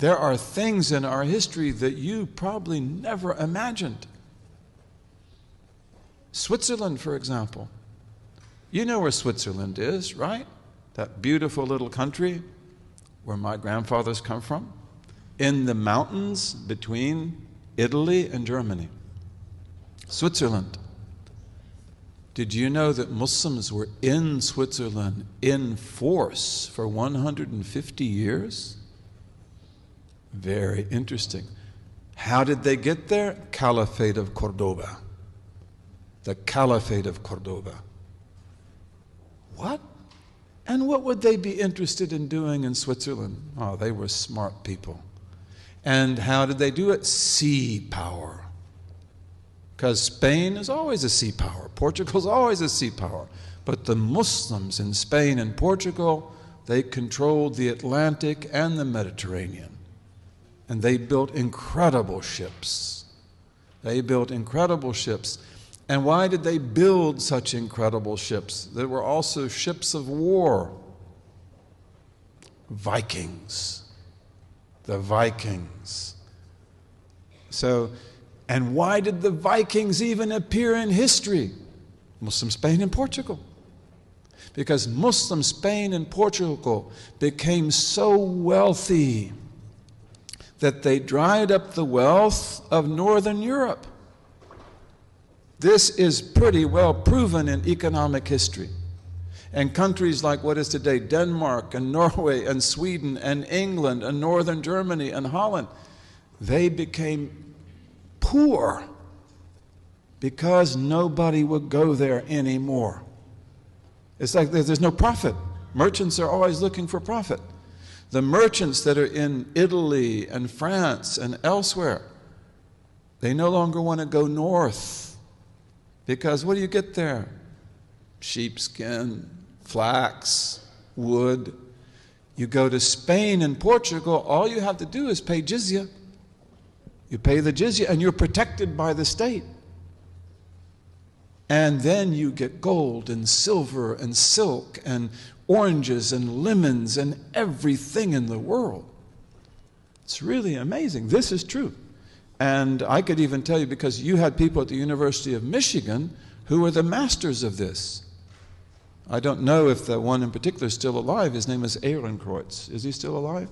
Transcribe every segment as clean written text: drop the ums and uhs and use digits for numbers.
There are things in our history that you probably never imagined. Switzerland, for example. You know where Switzerland is, right? That beautiful little country where my grandfathers come from, in the mountains between Italy and Germany. Switzerland. Did you know that Muslims were in Switzerland in force for 150 years? Very interesting. How did they get there? Caliphate of Cordoba. The Caliphate of Cordoba. What? And what would they be interested in doing in Switzerland? Oh, they were smart people. And how did they do it? Sea power. Because Spain is always a sea power. Portugal is always a sea power. But the Muslims in Spain and Portugal, they controlled the Atlantic and the Mediterranean. And they built incredible ships. They built incredible ships. And why did they build such incredible ships? There were also ships of war. Vikings. The Vikings. And why did the Vikings even appear in history? Muslim Spain and Portugal. Because Muslim Spain and Portugal became so wealthy that they dried up the wealth of Northern Europe. This is pretty well proven in economic history. And countries like what is today Denmark and Norway and Sweden and England and Northern Germany and Holland, they became poor because nobody would go there anymore. It's like there's no profit. Merchants are always looking for profit. The merchants that are in Italy and France and elsewhere, they no longer want to go north because what do you get there? Sheepskin, flax, wood. You go to Spain and Portugal, all you have to do is pay jizya. You pay the jizya and you're protected by the state. And then you get gold and silver and silk and oranges and lemons and everything in the world. It's really amazing. This is true. And I could even tell you, because you had people at the University of Michigan who were the masters of this. I don't know if the one in particular is still alive. His name is Ehrenkreuz. Is he still alive?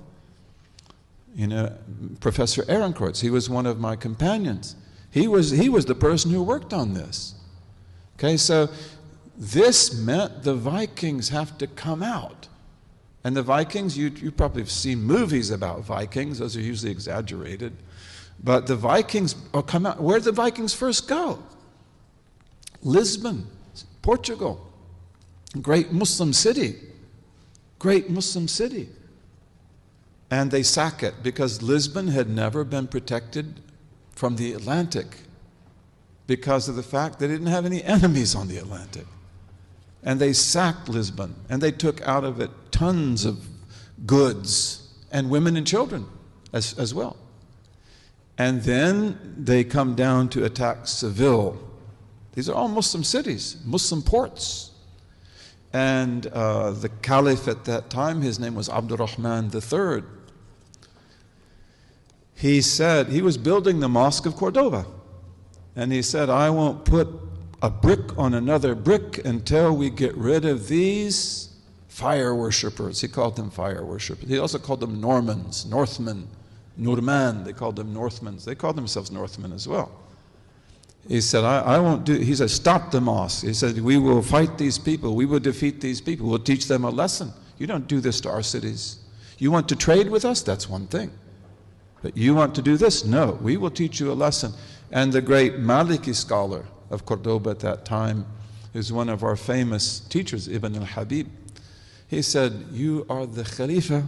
You know, Professor Ehrenkreuz, he was one of my companions. He was the person who worked on this. Okay, so this meant the Vikings have to come out. And the Vikings, you probably have seen movies about Vikings. Those are usually exaggerated. But the Vikings come out. Where did the Vikings first go? Lisbon, Portugal. Great Muslim city. Great Muslim city. And they sack it because Lisbon had never been protected from the Atlantic because of the fact they didn't have any enemies on the Atlantic. And they sacked Lisbon, and they took out of it tons of goods and women and children as well. And then they come down to attack Seville. These are all Muslim cities, Muslim ports. And the caliph at that time, his name was Abdurrahman III. He said, he was building the Mosque of Cordoba. And he said, I won't put a brick on another brick until we get rid of these fire worshippers. He called them fire worshippers. He also called them Normans, Northmen, Norman. They called them Northmans. They called themselves Northmen as well. He said, I won't do, he said, stop the mosque. He said, we will fight these people. We will defeat these people. We'll teach them a lesson. You don't do this to our cities. You want to trade with us? That's one thing. But you want to do this? No, we will teach you a lesson. And the great Maliki scholar of Cordoba at that time, who's one of our famous teachers, Ibn al-Habib, he said, you are the Khalifa.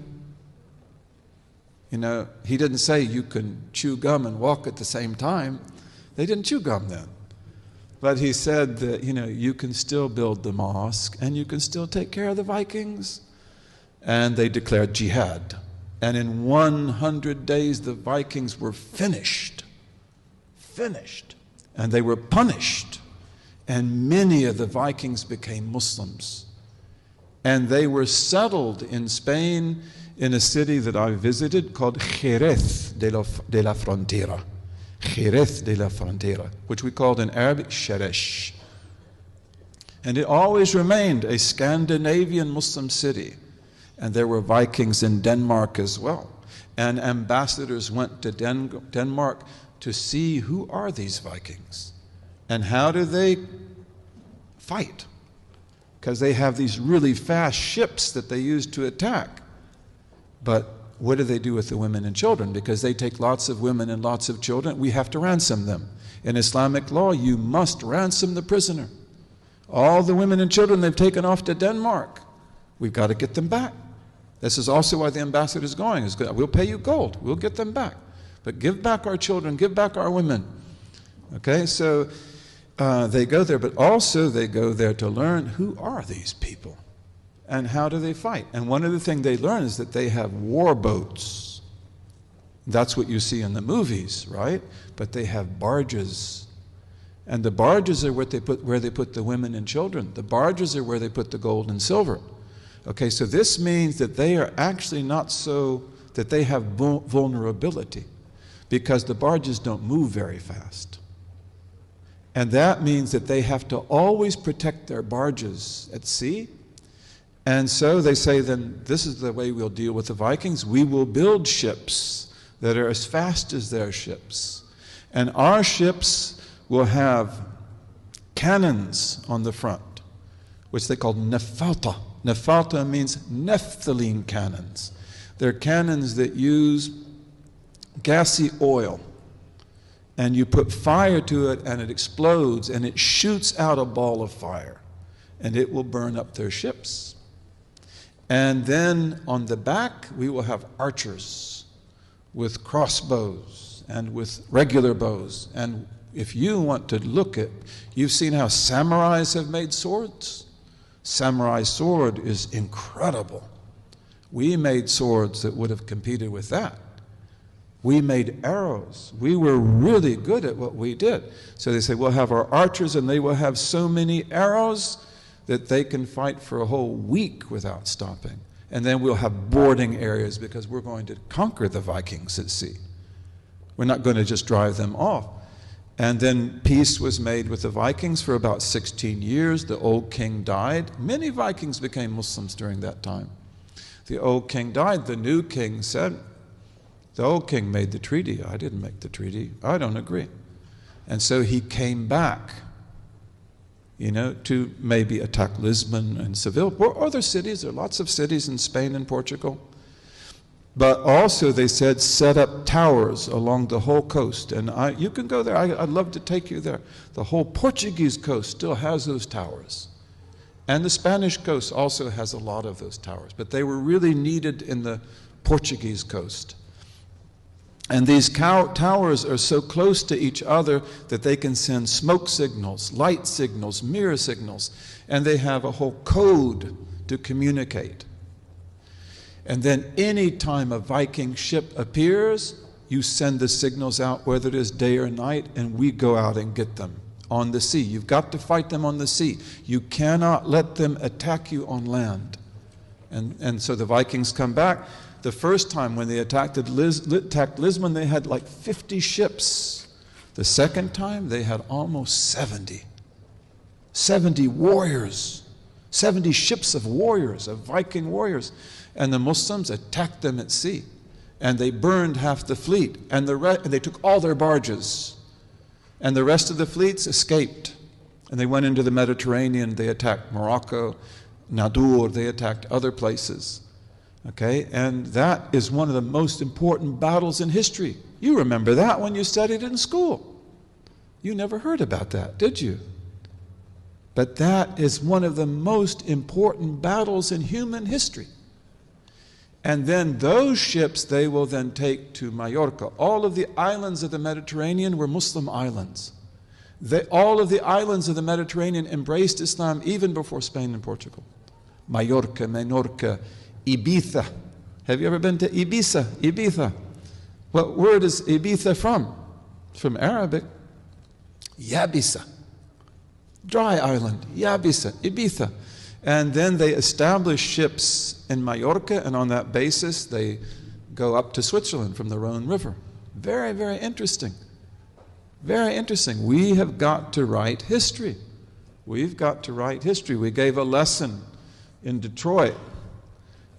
You know, he didn't say you can chew gum and walk at the same time. They didn't chew gum then. But he said that, you know, you can still build the mosque and you can still take care of the Vikings. And they declared jihad. And in 100 days, the Vikings were finished. Finished. And they were punished. And many of the Vikings became Muslims. And they were settled in Spain in a city that I visited called Jerez de la Frontera. Jerez de la Frontera, which we called in Arabic Sheresh. And it always remained a Scandinavian Muslim city. And there were Vikings in Denmark as well. And ambassadors went to Denmark to see who are these Vikings and how do they fight. Because they have these really fast ships that they use to attack. But what do they do with the women and children? Because they take lots of women and lots of children, we have to ransom them. In Islamic law, you must ransom the prisoner. All the women and children they've taken off to Denmark, we've got to get them back. This is also why the ambassador is going. We'll pay you gold. We'll get them back. But give back our children. Give back our women. Okay, so they go there, but also they go there to learn who are these people and how do they fight. And one of the things they learn is that they have war boats. That's what you see in the movies, right? But they have barges. And the barges are where they put the women and children. The barges are where they put the gold and silver. Okay, so this means that they are actually not so, that they have vulnerability because the barges don't move very fast. And that means that they have to always protect their barges at sea. And so they say, then this is the way we'll deal with the Vikings. We will build ships that are as fast as their ships. And our ships will have cannons on the front, which they call nefata. Nefata means naphthalene cannons. They're cannons that use gassy oil. And you put fire to it and it explodes and it shoots out a ball of fire. And it will burn up their ships. And then on the back we will have archers with crossbows and with regular bows. And if you want to look at, you've seen how samurais have made swords? Samurai sword is incredible. We made swords that would have competed with that. We made arrows. We were really good at what we did. So they say, we'll have our archers and they will have so many arrows that they can fight for a whole week without stopping. And then we'll have boarding areas because we're going to conquer the Vikings at sea. We're not going to just drive them off. And then peace was made with the Vikings for about 16 years. The old king died. Many Vikings became Muslims during that time. The old king died. The new king said, the old king made the treaty. I didn't make the treaty. I don't agree. And so he came back, to maybe attack Lisbon and Seville or other cities. There are lots of cities in Spain and Portugal. But also they said, set up towers along the whole coast. And you can go there. I'd love to take you there. The whole Portuguese coast still has those towers. And the Spanish coast also has a lot of those towers. But they were really needed in the Portuguese coast. And these towers are so close to each other that they can send smoke signals, light signals, mirror signals. And they have a whole code to communicate. And then any time a Viking ship appears, you send the signals out, whether it is day or night, and we go out and get them on the sea. You've got to fight them on the sea. You cannot let them attack you on land. And so the Vikings come back. The first time when they attacked Lisbon, they had like 50 ships. The second time, they had almost 70. 70 warriors. 70 ships of warriors, of Viking warriors. And the Muslims attacked them at sea. And they burned half the fleet. And they took all their barges. And the rest of the fleets escaped. And they went into the Mediterranean. They attacked Morocco, Nadur. They attacked other places. Okay? And that is one of the most important battles in history. You remember that when you studied it in school. You never heard about that, did you? But that is one of the most important battles in human history. And then those ships they will then take to Mallorca. All of the islands of the Mediterranean were Muslim islands. All of the islands of the Mediterranean embraced Islam even before Spain and Portugal. Mallorca, Menorca, Ibiza. Have you ever been to Ibiza? Ibiza. What word is Ibiza from? It's from Arabic. Yabisa. Dry island. Yabisa. Ibiza. And then they establish ships in Majorca, and on that basis they go up to Switzerland from the Rhone River. Very, very interesting. Very interesting. We have got to write history. We've got to write history. We gave a lesson in Detroit,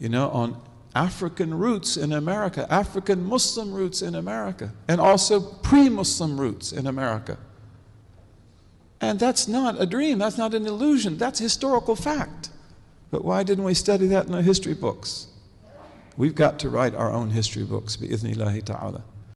on African roots in America, African Muslim roots in America, and also pre-Muslim roots in America. And that's not a dream, that's not an illusion, that's historical fact. But why didn't we study that in our history books? We've got to write our own history books, bi-idhnillahi ta'ala.